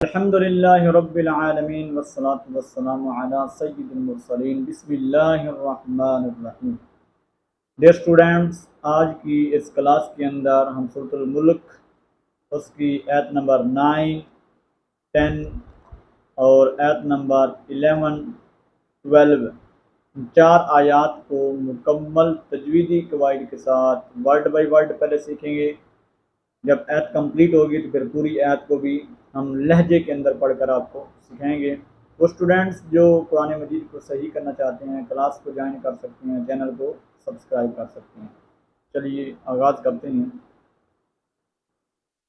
अल्हम्दुलिल्लाहि रब्बिल आलमीन वस्सलातु वस्सलामु अला सय्यिदिल मुरसलीन बिस्मिल्लाहिर रहमानिर रहीम। डियर स्टूडेंट्स, आज की इस क्लास के अंदर हम सूरतुल मुल्क उसकी आयत नंबर 9, 10 और आयत नंबर 11, 12 चार आयात को मुकम्मल तजवीदी कवायद के साथ वर्ड बाय वर्ड पहले सीखेंगे। जब आयत कंप्लीट होगी तो फिर पूरी आयत को भी हम लहजे के अंदर पढ़कर आपको सिखाएंगे। वो स्टूडेंट्स जो कुरान मजीद को सही करना चाहते हैं क्लास को ज्वाइन कर सकते हैं, चैनल को सब्सक्राइब कर सकते हैं। चलिए आगाज़ करते हैं।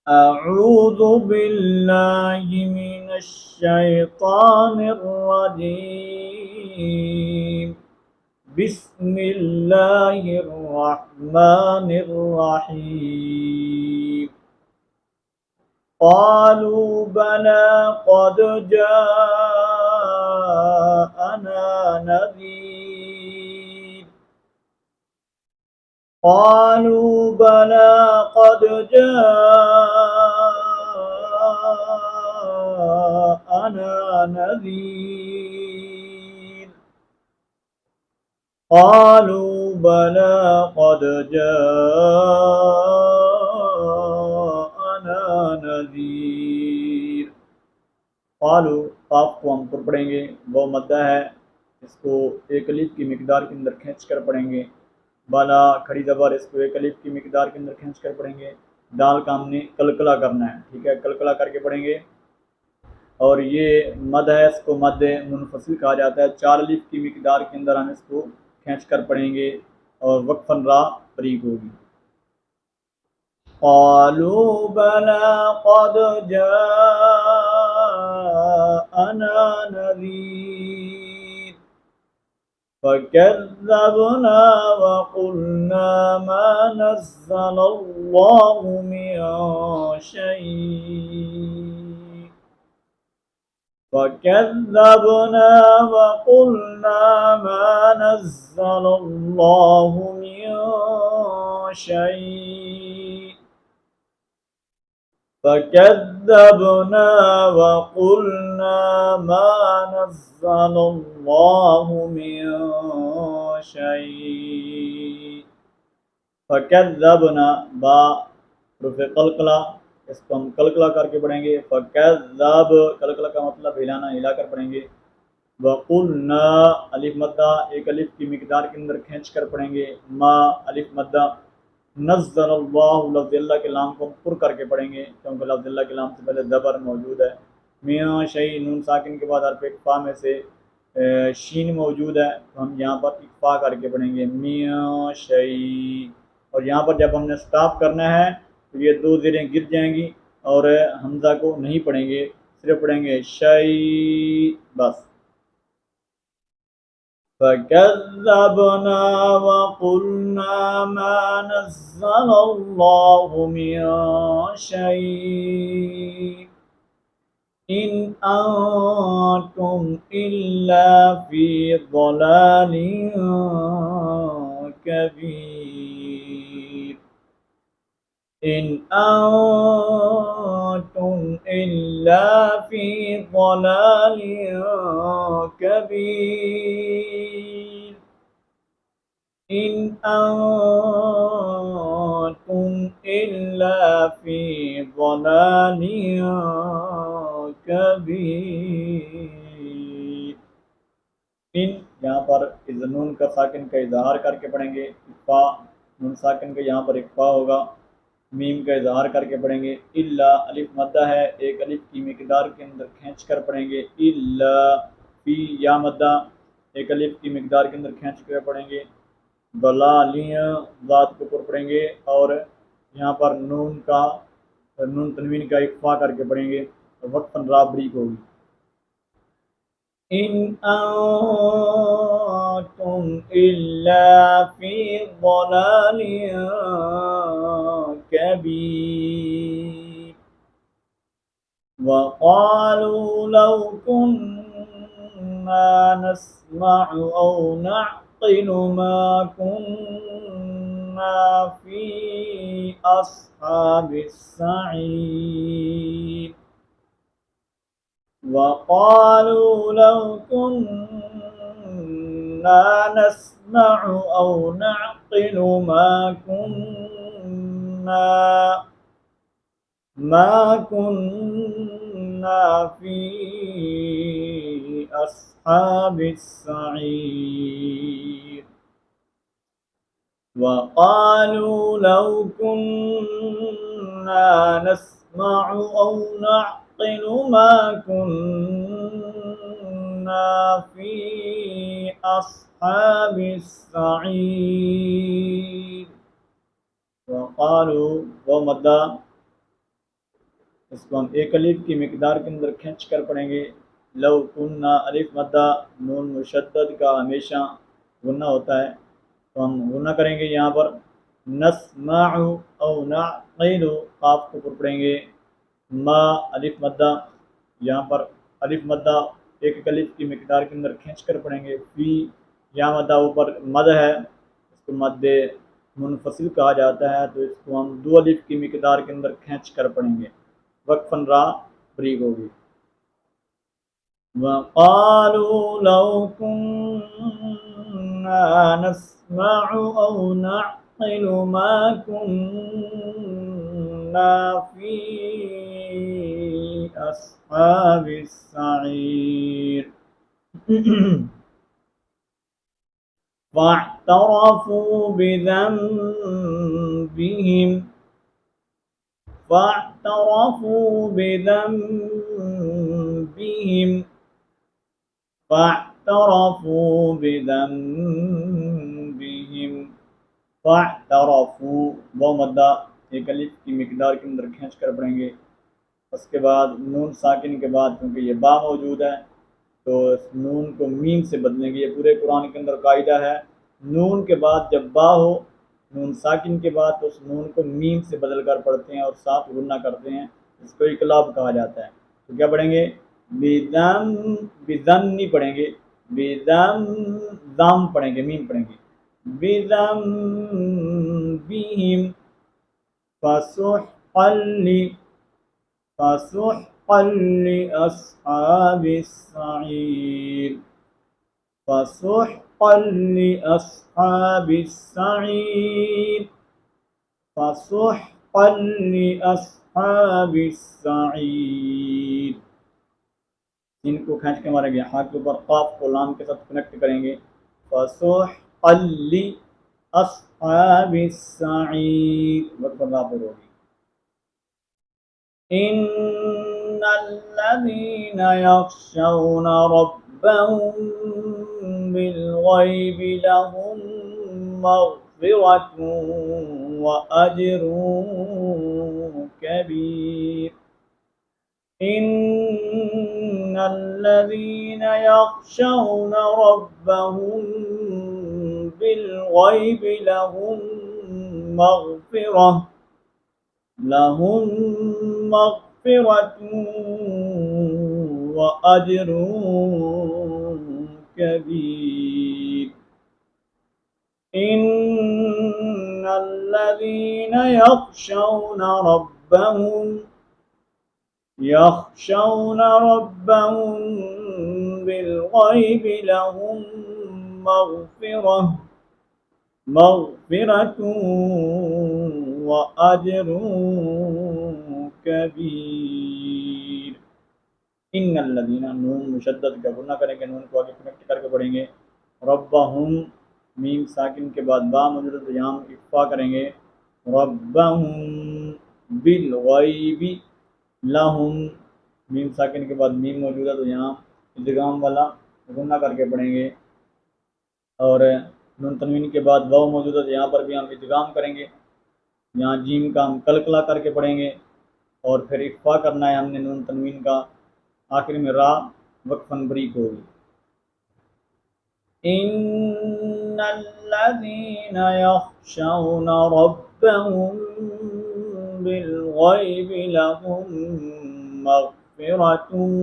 अऊज़ु बिल्लाहि मिनश शैतानिर रजीम। बिस्मिल्लाहिर रहमानिर रहीम। क़ालू बला क़द जाअना नज़ीर। क़ालू बला क़द जाअना नज़ीर। क़ालू बला क़द जाअना नज़ीर। क़ालू काफ को हम पर पढ़ेंगे, वो मद्दा है, इसको एक अलिफ की मिकदार के अंदर खींच कर पढ़ेंगे। बाला खड़ी ज़बर, इसको एक अलिफ की मिकदार के अंदर खींच कर पढ़ेंगे। दाल का हमने कलकला करना है, ठीक है, कलकला करके पढ़ेंगे। और ये मद है, इसको मद मुनफसिल कहा जाता है। चार अलिफ की मिकदार के अंदर हम इसको खींच कर पढ़ेंगे और वक्फन रा बरीक होगी। क़ालू बला क़द जाअना नज़ीर। फ़कज़्ज़बना वक़ुलना मा नज़्ज़लल्लाहु मिन शै'इन। फ़कज़्ज़बना वक़ुलना मा नज़्ज़लल्लाहु मिन शै'इन। फ़कज़्ज़बना वक़ुलना मा नज़्ज़लल्लाहु मिन शै'इन। फ़कज़्ज़बना बा रुफ़े कलकला, इसको हम कलकला करके पढ़ेंगे। फ़कज़्ज़ब कलकला का मतलब हिलाना, हिलाकर पढ़ेंगे। वक़ुलना अलिफ मद्दा, एक अलिफ की मिकदार के अंदर खींच कर पढ़ेंगे। मा अलिफ मद्दा। नज़्ज़लल्लाहु लफ़्ज़ अल्लाह के लाम को पुर करके पढ़ेंगे, क्योंकि लफ़्ज़ अल्लाह के लाम से पहले ज़बर मौजूद है। मियाँ शई नून साकिन के बाद हर्फ़ इक़्फ़ा में से शीन मौजूद है, तो हम यहाँ पर इक़्फ़ा करके पढ़ेंगे मियाँ शई। और यहाँ पर जब हमने स्टॉप करना है तो ये दो ज़ेरें गिर जाएंगी और हमज़ा को नहीं पढ़ेंगे, सिर्फ पढ़ेंगे शई बस। फ़कज़्ज़बना वक़ुलना मा नज़्ज़लल्लाहु मिन शै'इन इन अंतुम इल्ला फ़ी ज़लालिन कबीर। इन अंतुम इल्ला फ़ी ज़लालिन कबीर। इन अंतुम इल्ला फ़ी ज़लालिन कबीर। इन यहाँ पर इस नून का साकिन का इज़हार करके पढ़ेंगे। इफ़ा नून साकिन का यहाँ पर इफ़ा होगा। मीम का इज़हार करके पढ़ेंगे। इल्ला अलिफ मद्दा है, एक अलिफ की मिकदार के अंदर खींच कर पढ़ेंगे। इल्ला फी या मद्दा, एक अलिफ की मिकदार के अंदर खींच कर पढ़ेंगे। दलालियाँ ज़ात के ऊपर पढ़ेंगे और यहाँ पर नून तनवीन का इक़्फ़ा करके पढ़ेंगे, वक्फ़न रा बरीक होगी। इन अंतुम इल्ला फ़ी ज़लालिन कबीर। वक़ालू लौ कुन्ना नस्मअु औ नअक़िलु मा कुन्ना फ़ी अस्हाबिस सईर। वक़ालू लौ कुन्ना नस्मअु औ नअक़िलु मा कुन्ना फ़ी अस्हाबिस सईर। वक़ालू लौ कुन्ना नस्मअु औ नअक़िलु मा कुन्ना फ़ी अस्हाबिस सईर। वक़ालू व मद्दा, इसको हम एक अलिफ की मिकदार के अंदर खींच कर पढ़ेंगे। लव कुन्ना अलिफ मद्दा, नून मुशद्दद का हमेशा गुन्ना होता है, तो हम गुन्ना करेंगे यहाँ पर। नस्मअु औ नअक़िलु, काफ को ऊपर पढ़ेंगे। मा अलिफ मद्दा, यहाँ पर अलिफ मद्दा एक अलिफ की मिकदार के अंदर खींच कर पढ़ेंगे। फी, यहाँ मद्दा ऊपर मद है, इसको मद मुनफसिल कहा जाता है, तो इसको हम दो अलिफ की मिकदार के अंदर खींच कर पढ़ेंगे। वक्फन रा ब्रीक होगी। वक़ालू लौ कुन्ना नस्मअु औ नअक़िलु मा कुन्ना फ़ी अस्हाबिस सईर। फ़अतरफ़ू बिज़ंबिहिम, फ़अतरफ़ू बिज़ंबिहिम, फ़अतरफ़ू बिज़ंबिहिम। फ़अतरफ़ू व मद्दा एक अलिफ की मिकदार के अंदर खींच कर पढ़ेंगे। उसके बाद नून साकिन के बाद क्योंकि ये बा मौजूद है, तो इस नून को मीम से बदलेंगे। ये पूरे कुरान के अंदर कायदा है, नून के बाद जब बा हो, नून साकिन के बाद, तो उस नून को मीम से बदल कर पढ़ते हैं और साथ गुन्ना करते हैं। इसको इकलाब कहा जाता है। तो क्या पढ़ेंगे? बिज़म, बिज़म नहीं पढ़ेंगे, बिज़म, ज़म पढ़ेंगे, मीम पढ़ेंगे। बिज़म बिहिम फसुहक़न लिअस्हाबिस सईर। फसुहक़न लिअस्हाबिस सईर, फसुहक़न लिअस्हाबिस सईर। इनको खींच के मारेंगे, हाथ के ऊपर काफ को लाम के साथ कनेक्ट करेंगे। फसुहक़न लिअस्हाबिस सईर, वक्त बराबर होगी। इन्नल्लज़ीना यख़शौना रब्बहुम बिलग़ैबि लहुम मग़फ़िरतुन व अज्रुन कबीर। इन्नल्लज़ीना यख़शौना रब्बहुम बिलग़ैबि लहुम मग़फ़िरतुन व अज्रुन कबीर। इन्नल्लज़ीना यख़शौना रब्बहुम बिलग़ैबि लहुम मग़फ़िरतुन व अज्रुन कबीर। इन्नल्लज़ीना, नून मुशद्दद का गुन्ना करेंगे, नून को आगे कनेक्ट करके पढ़ेंगे। रब्बहुम, मीम साकिन के बाद बा मौजूद तो यहाँ इख्फा करेंगे। रब्बहुम बिलग़ैबि लहुम, मीम साकिन के बाद मीम मौजूद है तो यहाँ इदगाम वाला गुन्ना करके पढ़ेंगे। और नून तनवीन के बाद वाव मौजूद है तो यहाँ पर भी हम इदगाम करेंगे। यहाँ जीम का हम कलकला करके पढ़ेंगे और फिर इख्फा करना है हमने नून तनवीन का। आखिर में रा वक्फन बरीक होगी। इन्नल्लज़ीना यख़शौना रब्बहुम बिलग़ैबि लहुम मग़फ़िरतुन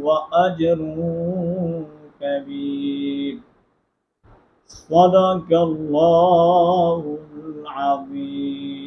व अज्रुन कबीर। सदक़ल्लाहुल अज़ीम।